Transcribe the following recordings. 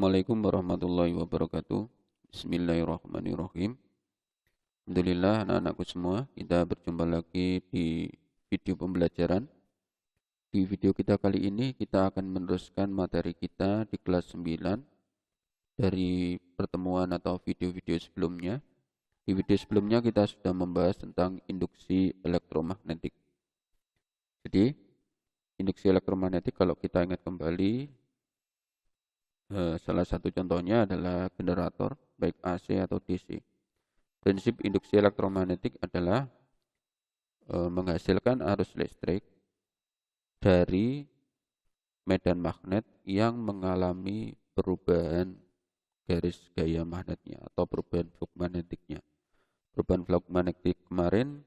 Assalamualaikum warahmatullahi wabarakatuh. Bismillahirrahmanirrahim. Alhamdulillah anak-anakku semua, kita berjumpa lagi di video pembelajaran. Di video kita kali ini kita akan meneruskan materi kita di kelas 9 dari pertemuan atau video-video sebelumnya. Di video sebelumnya kita sudah membahas tentang induksi elektromagnetik. Jadi, induksi elektromagnetik kalau kita ingat kembali, salah satu contohnya adalah generator, baik AC atau DC. Prinsip induksi elektromagnetik adalah menghasilkan arus listrik dari medan magnet yang mengalami perubahan garis gaya magnetnya atau perubahan flux magnetiknya. Perubahan flux magnetik kemarin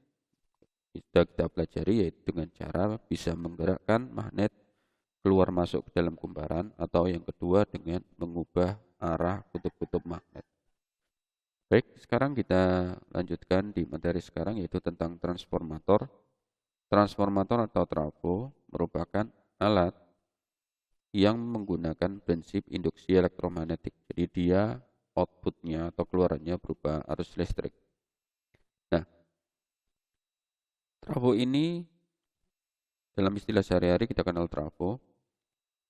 sudah kita pelajari, yaitu dengan cara bisa menggerakkan magnet keluar masuk ke dalam kumparan, atau yang kedua dengan mengubah arah kutub-kutub magnet. Baik, sekarang kita lanjutkan di materi sekarang, yaitu tentang transformator. Transformator atau trafo merupakan alat yang menggunakan prinsip induksi elektromagnetik. Jadi dia outputnya atau keluarannya berupa arus listrik. Nah, trafo ini dalam istilah sehari-hari kita kenal trafo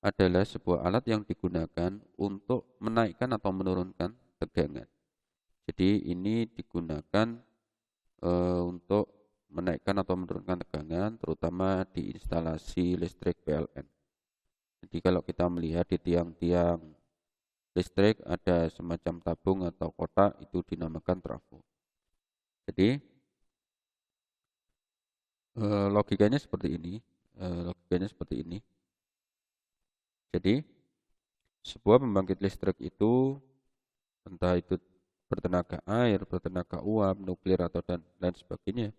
adalah sebuah alat yang digunakan untuk menaikkan atau menurunkan tegangan. Jadi ini digunakan untuk menaikkan atau menurunkan tegangan, terutama di instalasi listrik PLN. Jadi kalau kita melihat di tiang-tiang listrik ada semacam tabung atau kotak, itu dinamakan trafo. Jadi logikanya seperti ini. Jadi, sebuah pembangkit listrik itu, entah itu bertenaga air, bertenaga uap, nuklir, atau dan lain sebagainya,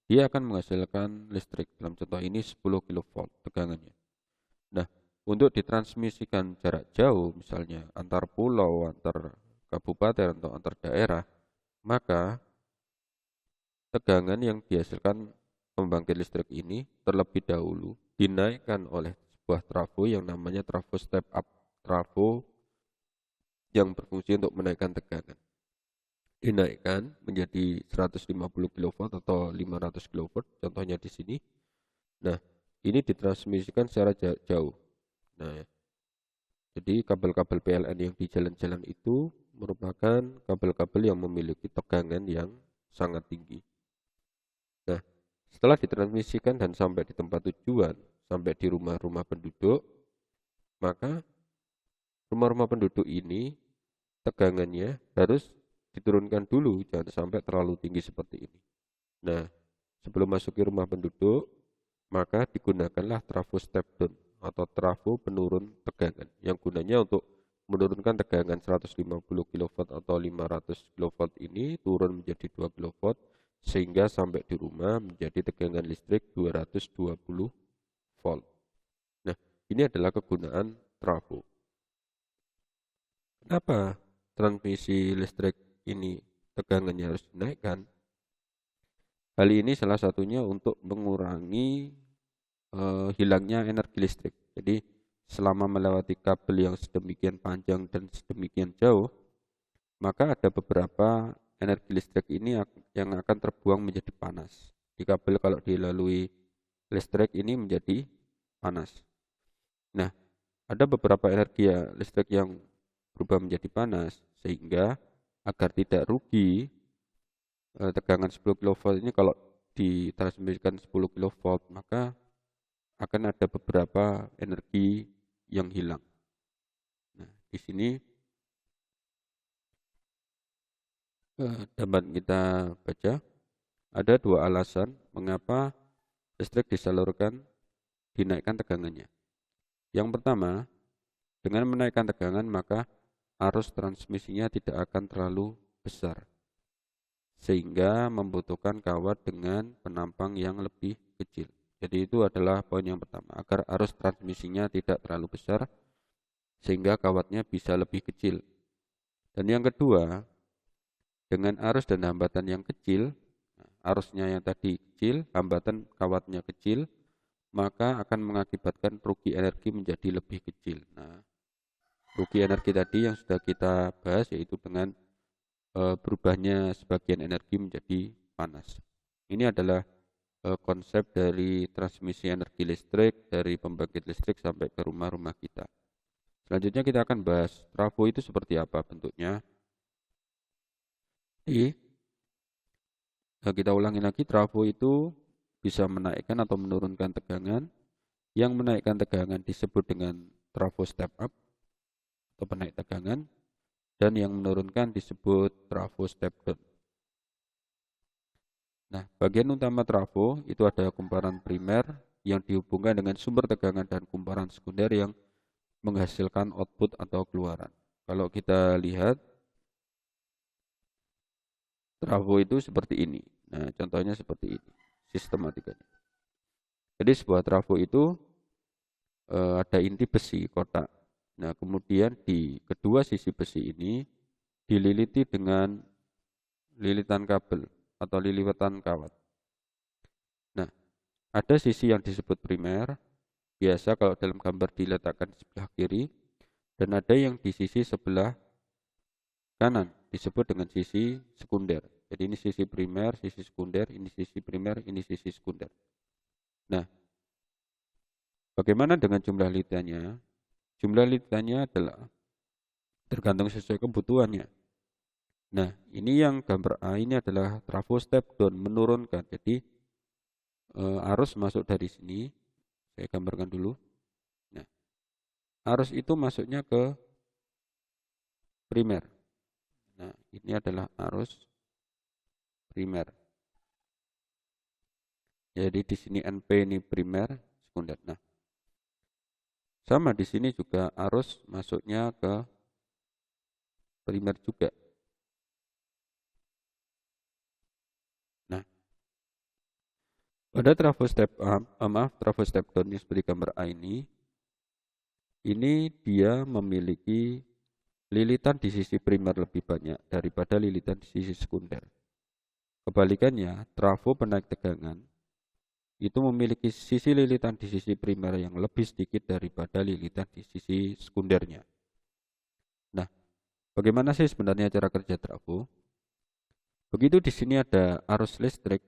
dia akan menghasilkan listrik. Dalam contoh ini 10 kV tegangannya. Nah, untuk ditransmisikan jarak jauh, misalnya antar pulau, antar kabupaten, atau antar daerah, maka tegangan yang dihasilkan pembangkit listrik ini terlebih dahulu dinaikkan oleh sebuah trafo yang namanya trafo step up, trafo yang berfungsi untuk menaikkan tegangan. Dinaikkan menjadi 150 kV atau 500 kV, contohnya di sini. Nah, ini ditransmisikan secara jauh. Nah, jadi kabel-kabel PLN yang di jalan-jalan itu merupakan kabel-kabel yang memiliki tegangan yang sangat tinggi. Nah, setelah ditransmisikan dan sampai di tempat tujuan, sampai di rumah-rumah penduduk, maka rumah-rumah penduduk ini tegangannya harus diturunkan dulu, jangan sampai terlalu tinggi seperti ini. Nah, sebelum masuk ke rumah penduduk, maka digunakanlah trafo step down atau trafo penurun tegangan, yang gunanya untuk menurunkan tegangan 150 kV atau 500 kV ini turun menjadi 2 kV, sehingga sampai di rumah menjadi tegangan listrik 220 volt. Nah, ini adalah kegunaan trafo. Kenapa transmisi listrik ini tegangannya harus dinaikkan? Hal ini salah satunya untuk mengurangi hilangnya energi listrik. Jadi selama melewati kabel yang sedemikian panjang dan sedemikian jauh, maka ada beberapa energi listrik ini yang akan terbuang menjadi panas. Di kabel kalau dilalui listrik ini menjadi panas. Nah, ada beberapa energi listrik yang berubah menjadi panas, sehingga agar tidak rugi tegangan 10 kV ini kalau ditransmisikan 10 kV, maka akan ada beberapa energi yang hilang. Nah, di sini dapat kita baca ada dua alasan mengapa listrik dinaikkan tegangannya. Yang pertama, dengan menaikkan tegangan maka arus transmisinya tidak akan terlalu besar, sehingga membutuhkan kawat dengan penampang yang lebih kecil. Jadi itu adalah poin yang pertama, agar arus transmisinya tidak terlalu besar sehingga kawatnya bisa lebih kecil. Dan yang kedua, dengan arus dan hambatan yang kecil, arusnya yang tadi kecil, hambatan kawatnya kecil, maka akan mengakibatkan rugi energi menjadi lebih kecil. Nah, rugi energi tadi yang sudah kita bahas, yaitu dengan berubahnya sebagian energi menjadi panas. Ini adalah konsep dari transmisi energi listrik dari pembangkit listrik sampai ke rumah-rumah kita. Selanjutnya kita akan bahas trafo itu seperti apa bentuknya. Kita ulangi lagi, trafo itu bisa menaikkan atau menurunkan tegangan. Yang menaikkan tegangan disebut dengan trafo step up atau penaik tegangan, dan yang menurunkan disebut trafo step down. Nah, bagian utama trafo itu ada kumparan primer yang dihubungkan dengan sumber tegangan dan kumparan sekunder yang menghasilkan output atau keluaran. Kalau kita lihat, trafo itu seperti ini. Nah, contohnya seperti ini, sistematikanya. Jadi sebuah trafo itu ada inti besi kotak. Nah, kemudian di kedua sisi besi ini dililiti dengan lilitan kabel atau lilitan kawat. Nah, ada sisi yang disebut primer, biasa kalau dalam gambar diletakkan di sebelah kiri, dan ada yang di sisi sebelah kanan, disebut dengan sisi sekunder. Jadi ini sisi primer, sisi sekunder, ini sisi primer, ini sisi sekunder. Nah, bagaimana dengan jumlah lilitannya? Jumlah lilitannya adalah tergantung sesuai kebutuhannya. Nah, ini yang gambar A ini adalah trafo step down, menurunkan. Jadi arus masuk dari sini, saya gambarkan dulu. Nah, arus itu masuknya ke primer. Nah, ini adalah arus primer. Jadi di sini NP ini primer, sekunder. Nah, sama di sini juga arus masuknya ke primer juga. Nah, pada trafo step up, trafo step down yang seperti gambar A ini dia memiliki lilitan di sisi primer lebih banyak daripada lilitan di sisi sekunder. Kebalikannya, trafo penaik tegangan itu memiliki sisi lilitan di sisi primer yang lebih sedikit daripada lilitan di sisi sekundernya. Nah, bagaimana sih sebenarnya cara kerja trafo? Begitu di sini ada arus listrik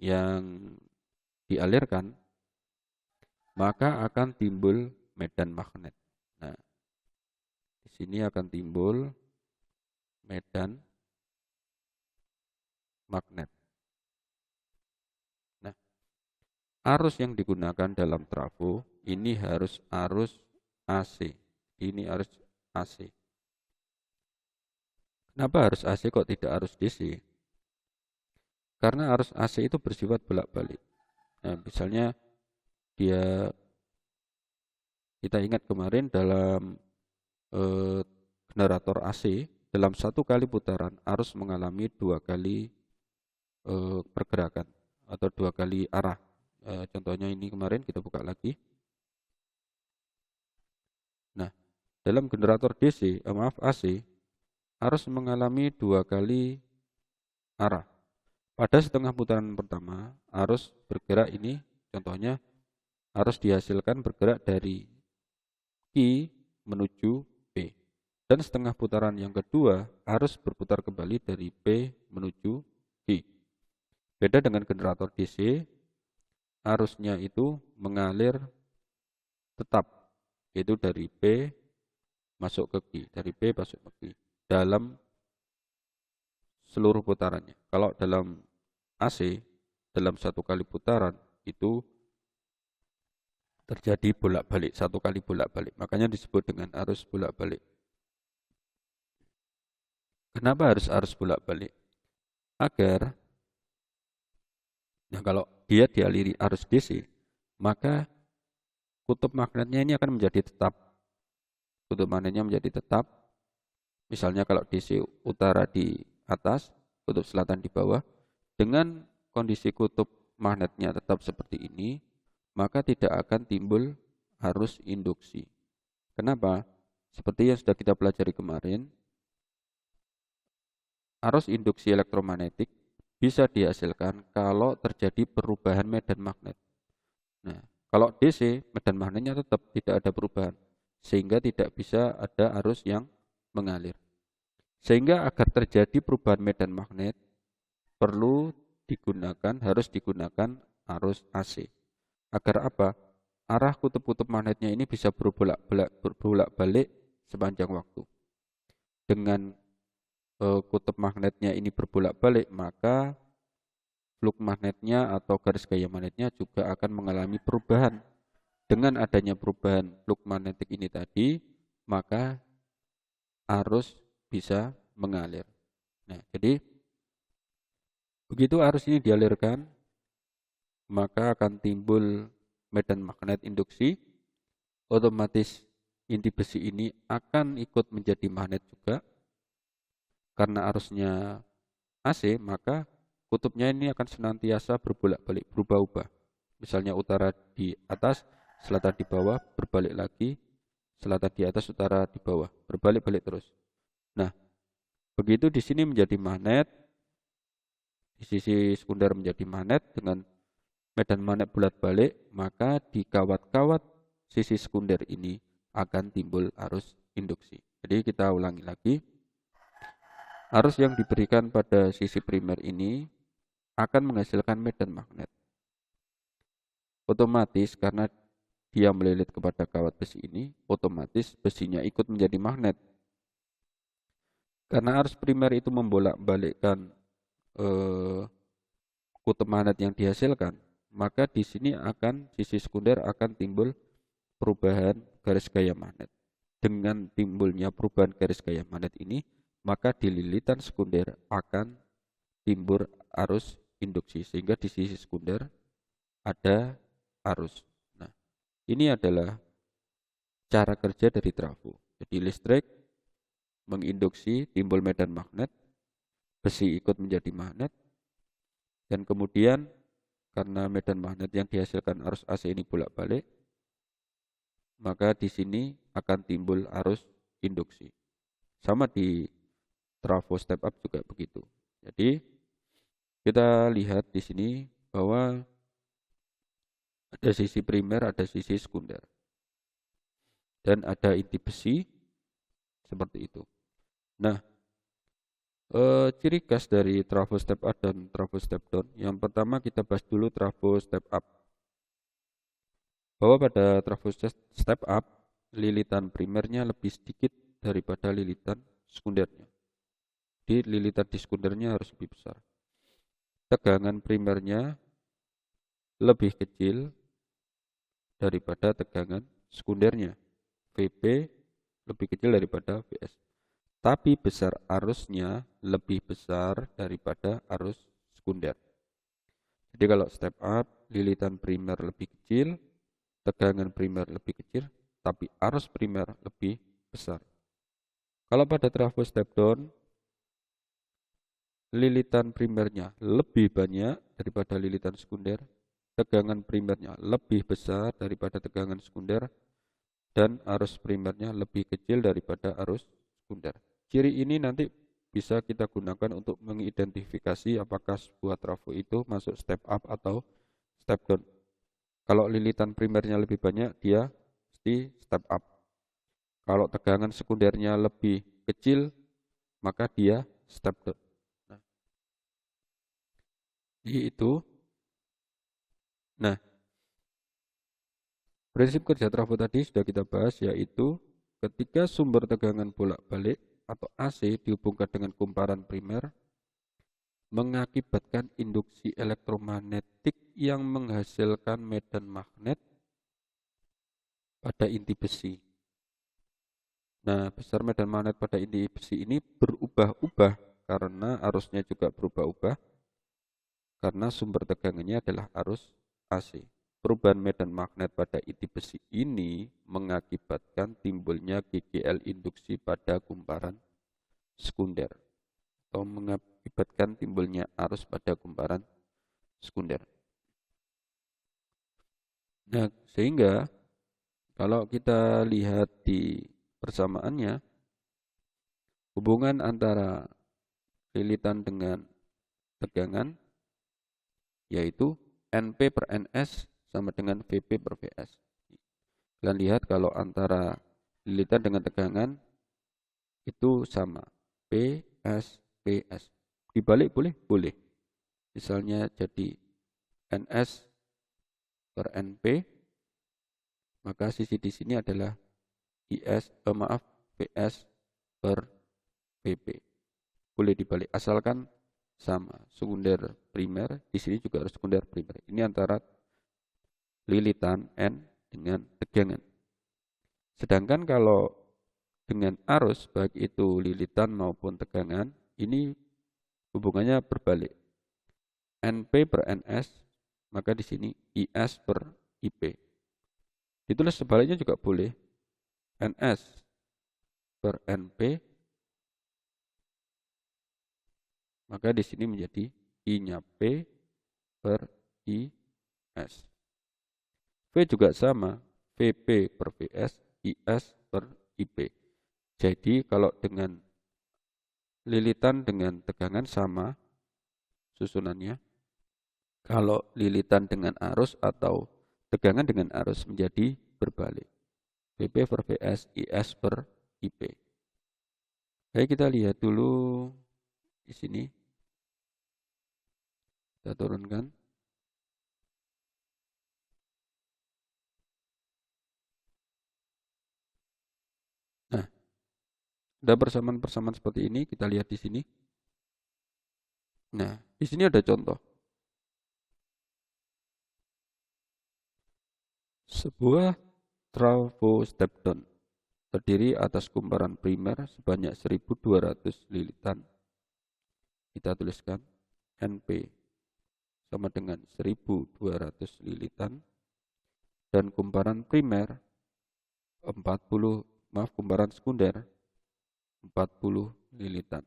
yang dialirkan, maka akan timbul medan magnet. Nah, di sini akan timbul medan magnet. Nah, arus yang digunakan dalam trafo ini harus arus AC. Ini arus AC. Kenapa harus AC kok tidak arus DC? Karena arus AC itu bersifat bolak-balik. Nah, misalnya kita ingat kemarin dalam generator AC, dalam satu kali putaran arus mengalami 2 kali pergerakan atau 2 kali arah. Contohnya ini kemarin kita buka lagi. Nah, dalam generator AC, arus mengalami 2 kali arah. Pada setengah putaran pertama, arus bergerak ini, contohnya arus dihasilkan bergerak dari Q menuju P. Dan setengah putaran yang kedua, arus berputar kembali dari P menuju Q. Beda dengan generator DC, arusnya itu mengalir tetap, yaitu dari P masuk ke Q, dari P masuk ke Q, dalam seluruh putarannya. Kalau dalam AC, dalam satu kali putaran, itu terjadi bolak-balik, satu kali bolak-balik. Makanya disebut dengan arus bolak-balik. Kenapa harus arus bolak-balik? Agar, nah kalau dia dialiri arus DC, maka kutub magnetnya ini akan menjadi tetap. Kutub magnetnya menjadi tetap. Misalnya kalau DC utara di atas, kutub selatan di bawah, dengan kondisi kutub magnetnya tetap seperti ini, maka tidak akan timbul arus induksi. Kenapa? Seperti yang sudah kita pelajari kemarin, arus induksi elektromagnetik bisa dihasilkan kalau terjadi perubahan medan magnet. Nah, kalau DC, medan magnetnya tetap tidak ada perubahan. sehingga tidak bisa ada arus yang mengalir. Sehingga agar terjadi perubahan medan magnet harus digunakan arus AC. Agar apa? Arah kutub-kutub magnetnya ini bisa berbolak-balik sepanjang waktu. Dengan kutub magnetnya ini berbolak-balik, maka fluk magnetnya atau garis gaya magnetnya juga akan mengalami perubahan. Dengan adanya perubahan fluk magnetik ini tadi, maka arus bisa mengalir. Nah, jadi begitu arus ini dialirkan, maka akan timbul medan magnet induksi. Otomatis inti besi ini akan ikut menjadi magnet juga. Karena arusnya AC, maka kutubnya ini akan senantiasa berbolak-balik, berubah-ubah. Misalnya utara di atas, selatan di bawah, berbalik lagi, selatan di atas, utara di bawah, berbalik-balik terus. Nah, begitu di sini menjadi magnet, di sisi sekunder menjadi magnet dengan medan magnet bulat balik, maka di kawat-kawat sisi sekunder ini akan timbul arus induksi. Jadi kita ulangi lagi. Arus yang diberikan pada sisi primer ini akan menghasilkan medan magnet. Otomatis karena dia melilit kepada kawat besi ini, otomatis besinya ikut menjadi magnet. Karena arus primer itu membolak-balikkan kutub magnet yang dihasilkan, maka di sini sisi sekunder akan timbul perubahan garis gaya magnet. Dengan timbulnya perubahan garis gaya magnet ini, maka di lilitan sekunder akan timbul arus induksi, sehingga di sisi sekunder ada arus. Nah, ini adalah cara kerja dari trafo. Jadi listrik menginduksi, timbul medan magnet, besi ikut menjadi magnet, dan kemudian karena medan magnet yang dihasilkan arus AC ini bolak-balik, maka di sini akan timbul arus induksi. Sama di trafo step up juga begitu. Jadi kita lihat di sini bahwa ada sisi primer, ada sisi sekunder, dan ada inti besi seperti itu. Nah, ciri khas dari trafo step up dan trafo step down. Yang pertama kita bahas dulu trafo step up. Bahwa pada trafo step up, lilitan primernya lebih sedikit daripada lilitan sekundernya. Jadi lilitan di sekundernya harus lebih besar. Tegangan primernya lebih kecil daripada tegangan sekundernya. VP lebih kecil daripada VS. Tapi besar arusnya lebih besar daripada arus sekunder. Jadi kalau step up, lilitan primer lebih kecil, tegangan primer lebih kecil, tapi arus primer lebih besar. Kalau pada trafo step down, lilitan primernya lebih banyak daripada lilitan sekunder, tegangan primernya lebih besar daripada tegangan sekunder, dan arus primernya lebih kecil daripada arus sekunder. Ciri ini nanti bisa kita gunakan untuk mengidentifikasi apakah sebuah trafo itu masuk step up atau step down. Kalau lilitan primernya lebih banyak, dia mesti step up. Kalau tegangan sekundernya lebih kecil, maka dia step down. Nah, itu. Nah, prinsip kerja trafo tadi sudah kita bahas, yaitu ketika sumber tegangan bolak-balik atau AC dihubungkan dengan kumparan primer, mengakibatkan induksi elektromagnetik yang menghasilkan medan magnet pada inti besi. Nah, besar medan magnet pada inti besi ini berubah-ubah karena arusnya juga berubah-ubah, karena sumber tegangannya adalah arus AC. Perubahan medan magnet pada inti besi ini mengakibatkan timbulnya GGL induksi pada kumparan sekunder, atau mengakibatkan timbulnya arus pada kumparan sekunder. Nah, sehingga kalau kita lihat di persamaannya, hubungan antara lilitan dengan tegangan yaitu NP per NS sama dengan VP per VS. Kalian lihat kalau antara lilitan dengan tegangan itu sama. PS. Dibalik boleh? Boleh. Misalnya jadi NS per NP, maka sisi di sini adalah PS per PP. Boleh dibalik, asalkan sama. Sekunder primer, di sini juga harus sekunder primer. Ini antara lilitan N dengan tegangan. Sedangkan kalau dengan arus, baik itu lilitan maupun tegangan, ini hubungannya berbalik. NP per NS, maka di sini IS per IP. Ditulis sebaliknya juga boleh. NS per NP, maka di sini menjadi I-nya P per IS. V juga sama, VP per VS, IS per IP. Jadi kalau dengan lilitan dengan tegangan sama susunannya, kalau lilitan dengan arus atau tegangan dengan arus menjadi berbalik. VP per VS, IS per IP. Baik, kita lihat dulu di sini. Kita turunkan. Nah, ada persamaan-persamaan seperti ini, kita lihat di sini. Nah, di sini ada contoh. Sebuah trafo step down terdiri atas kumparan primer sebanyak 1200 lilitan. Kita tuliskan NP sama dengan 1200 lilitan dan kumparan primer kumparan sekunder 40 lilitan.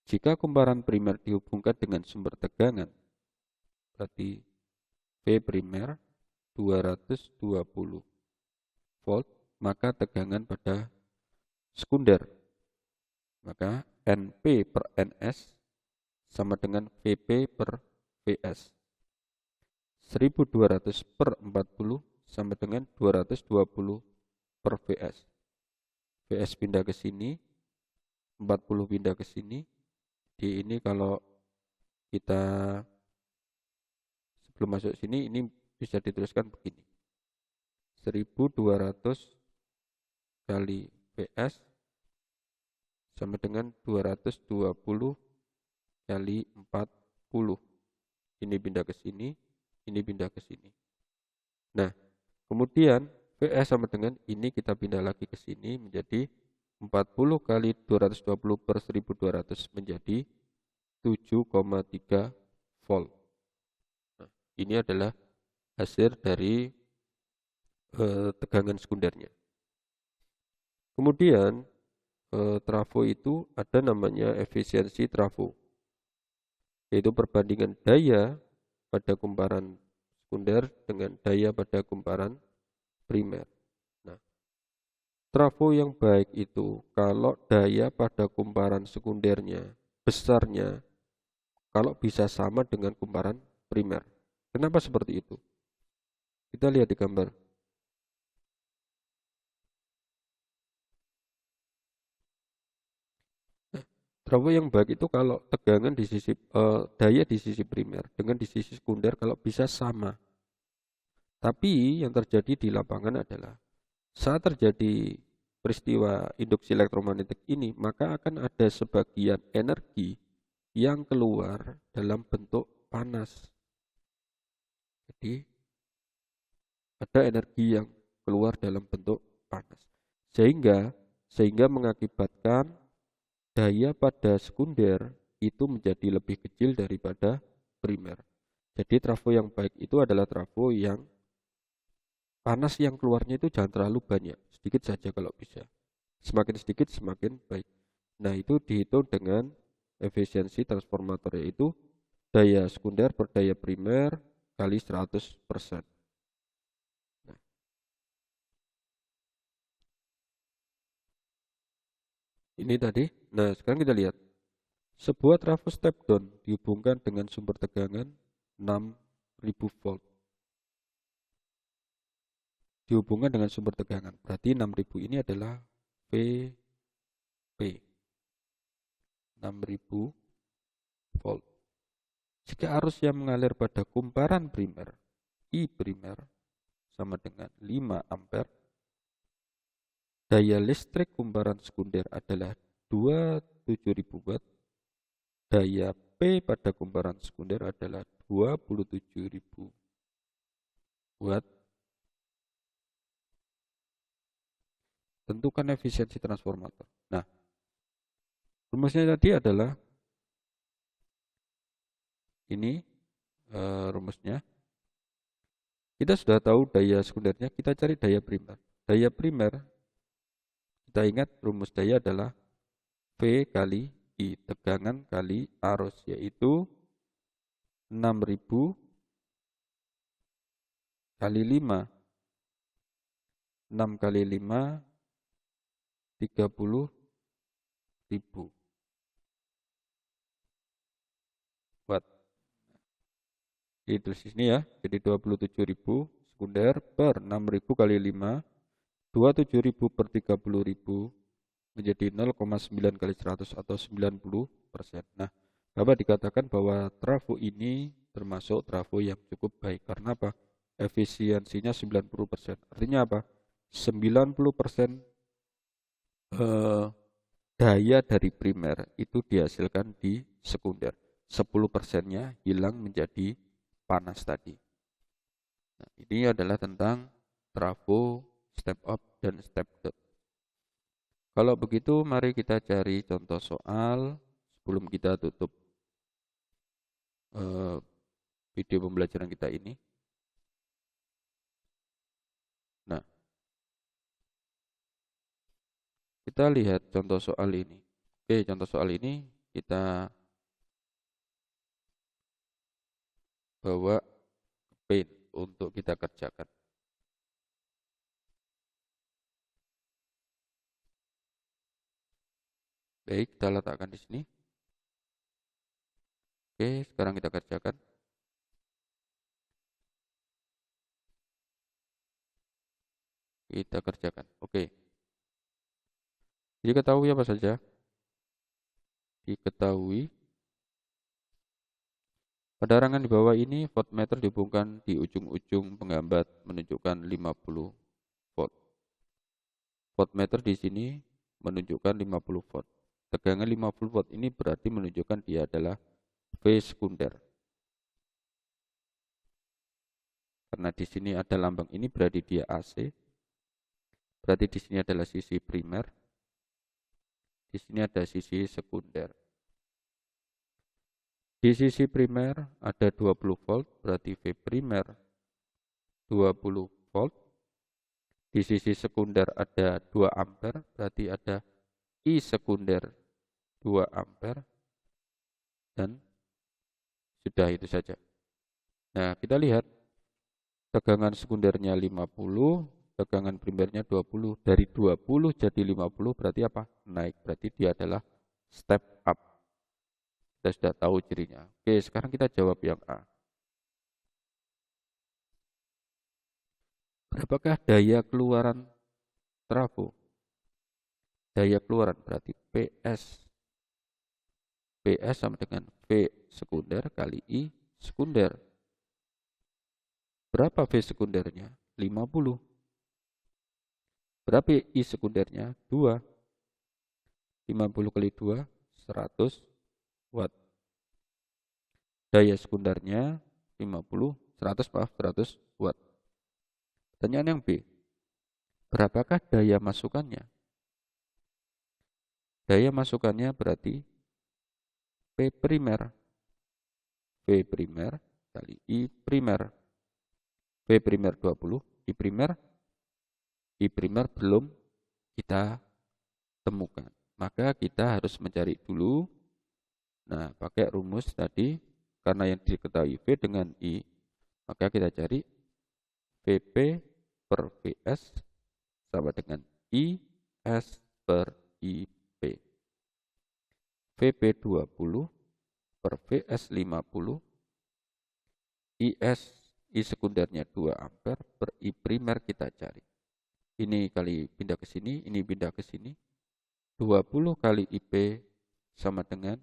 Jika kumparan primer dihubungkan dengan sumber tegangan, berarti V primer 220 volt, maka tegangan pada sekunder, maka NP per NS sama dengan VP per VS. 1200 per 40 sama dengan 220 per VS. VS pindah ke sini, 40 pindah ke sini. Di ini kalau kita sebelum masuk sini, ini bisa dituliskan begini. 1200 kali VS sama dengan 220 kali 40. Ini pindah ke sini, ini pindah ke sini. Nah, kemudian VS sama dengan ini kita pindah lagi ke sini menjadi 40 kali 220 per 1200 menjadi 7,3 volt. Nah, ini adalah hasil dari tegangan sekundernya. Kemudian trafo itu ada namanya efisiensi trafo, yaitu perbandingan daya pada kumparan sekunder dengan daya pada kumparan primer. Nah, trafo yang baik itu kalau daya pada kumparan sekundernya besarnya kalau bisa sama dengan kumparan primer. Kenapa seperti itu? Kita lihat di gambar. Trafo yang baik itu kalau tegangan di sisi daya di sisi primer dengan di sisi sekunder kalau bisa sama. Tapi yang terjadi di lapangan adalah saat terjadi peristiwa induksi elektromagnetik ini, maka akan ada sebagian energi yang keluar dalam bentuk panas. Jadi ada energi yang keluar dalam bentuk panas. Sehingga mengakibatkan daya pada sekunder itu menjadi lebih kecil daripada primer. Jadi trafo yang baik itu adalah trafo yang panas yang keluarnya itu jangan terlalu banyak, sedikit saja kalau bisa. Semakin sedikit semakin baik. Nah, itu dihitung dengan efisiensi transformator, yaitu daya sekunder per daya primer kali 100%. Nah, ini tadi. Nah, sekarang kita lihat. Sebuah trafo step down dihubungkan dengan sumber tegangan 6000 volt. dihubungkan dengan sumber tegangan. Berarti 6000 ini adalah VP. 6000 volt. Jika arus yang mengalir pada kumparan primer I primer sama dengan 5 ampere, daya listrik kumparan sekunder adalah 27.000 watt. Daya P pada kumparan sekunder adalah 27.000 watt. Tentukan efisiensi transformator. Nah, rumusnya tadi adalah ini rumusnya. Kita sudah tahu daya sekundernya, kita cari daya primer. Daya primer, kita ingat rumus daya adalah V kali I, tegangan kali arus, yaitu 6000 kali 5. 6 kali 5, 30.000 watt. Itu sini ya, jadi 27.000 sekunder per 6.000 kali 5, 27.000 per 30.000 menjadi 0,9 kali 100 atau 90%. Nah, Bapak dikatakan bahwa trafo ini termasuk trafo yang cukup baik. Karena apa? Efisiensinya 90%. Artinya apa? 90% daya dari primer itu dihasilkan di sekunder. 10%-nya hilang menjadi panas tadi. Nah, ini adalah tentang trafo, step up, dan step down. Kalau begitu, mari kita cari contoh soal sebelum kita tutup video pembelajaran kita ini. Nah, kita lihat contoh soal ini. Oke, contoh soal ini kita bawa ke Paint untuk kita kerjakan. Baik, kita letakkan di sini. Oke, sekarang kita kerjakan. Kita kerjakan. Oke. Diketahui apa saja? Diketahui pada rangan di bawah ini voltmeter dihubungkan di ujung-ujung penghambat menunjukkan 50 volt. Voltmeter di sini menunjukkan 50 volt. Tegangan 50 volt ini berarti menunjukkan dia adalah V sekunder. Karena di sini ada lambang ini berarti dia AC. Berarti di sini adalah sisi primer. Di sini ada sisi sekunder. Di sisi primer ada 20 volt, berarti V primer 20 volt. Di sisi sekunder ada 2 ampere, berarti ada I sekunder 2 ampere. Dan sudah itu saja. Nah, kita lihat tegangan sekundernya 50, tegangan primernya 20. Dari 20 jadi 50 berarti apa? Naik, berarti dia adalah step up. Kita sudah tahu cirinya. Oke, sekarang kita jawab yang A. Berapakah daya keluaran trafo? Daya keluaran berarti PS. PS sama dengan V sekunder kali I sekunder. Berapa V sekundernya? 50. Berapa I sekundernya? 2. 50 kali 2, 100 watt. Daya sekundernya 50, 100 watt. Pertanyaan yang B. Berapakah daya masukannya? Daya masukannya berarti P primer. V primer kali I primer. V primer 20, I primer belum kita temukan. Maka kita harus mencari dulu. Nah, pakai rumus tadi, karena yang diketahui V dengan I, maka kita cari VP per VS sama dengan IS per IP. VP 20 per VS 50, IS I sekundernya 2 ampere per I primer kita cari. Ini kali pindah ke sini, ini pindah ke sini. 20 kali IP sama dengan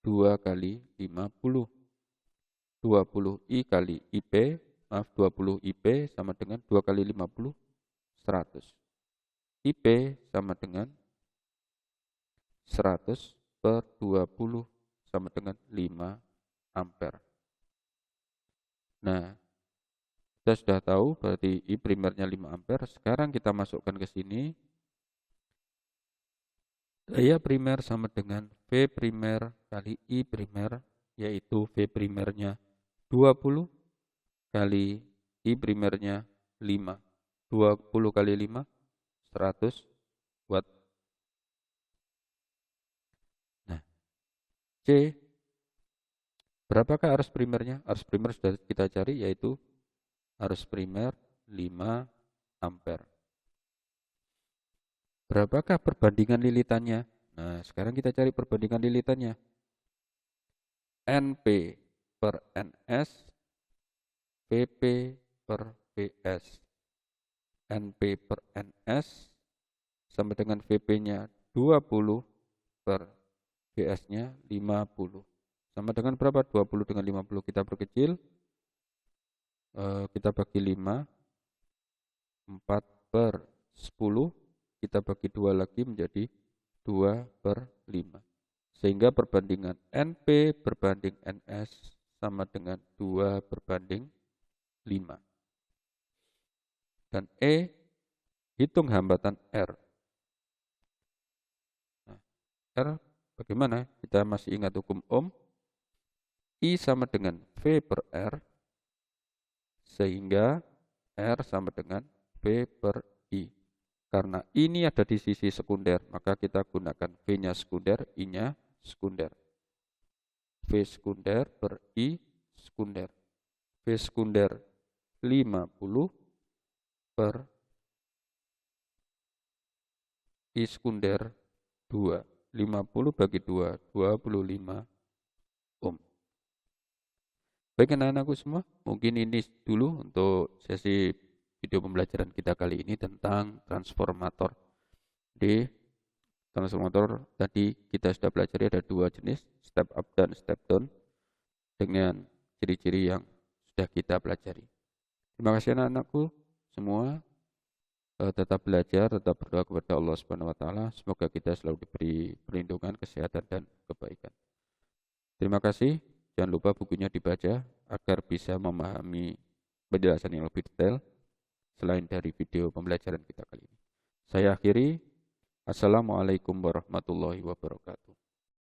2 kali 50. 20 I kali IP, 20 IP sama dengan 2 kali 50, 100. IP sama dengan 100 per 20 sama dengan 5 ampere. Nah, kita sudah tahu berarti I primernya 5 ampere. Sekarang kita masukkan ke sini. Daya primer sama dengan V primer kali I primer, yaitu V primernya 20 kali I primernya 5. 20 kali 5, 100 watt. Nah, C, berapakah arus primernya? Arus primer sudah kita cari, yaitu arus primer 5 ampere. Berapakah perbandingan lilitannya? Nah, sekarang kita cari perbandingan lilitannya. NP per NS, VP per VS. NP per NS sama dengan VP-nya 20 per VS-nya 50. Sama dengan berapa? 20 dengan 50 kita perkecil. Kita bagi 5. 4 per 10. Kita bagi 2 lagi menjadi 2 per 5. Sehingga perbandingan NP berbanding NS sama dengan 2 berbanding 5. Dan E, hitung hambatan R. Nah, R bagaimana? Kita masih ingat hukum Ohm. I sama dengan V per R, sehingga R sama dengan V per I. Karena ini ada di sisi sekunder, maka kita gunakan V-nya sekunder, I-nya sekunder. V sekunder per I sekunder. V sekunder 50 per I sekunder 2. 50 bagi 2, 25 ohm. Baik anak-anakku semua, mungkin ini dulu untuk sesi video pembelajaran kita kali ini tentang transformator. Di transformator tadi kita sudah pelajari ada 2 jenis, step up dan step down, dengan ciri-ciri yang sudah kita pelajari. Terima kasih anak-anakku semua. Tetap belajar, tetap berdoa kepada Allah Subhanahu wa taala. Semoga kita selalu diberi perlindungan, kesehatan dan kebaikan. Terima kasih. Jangan lupa bukunya dibaca agar bisa memahami penjelasan yang lebih detail selain dari video pembelajaran kita kali ini. Saya akhiri. Assalamualaikum warahmatullahi wabarakatuh.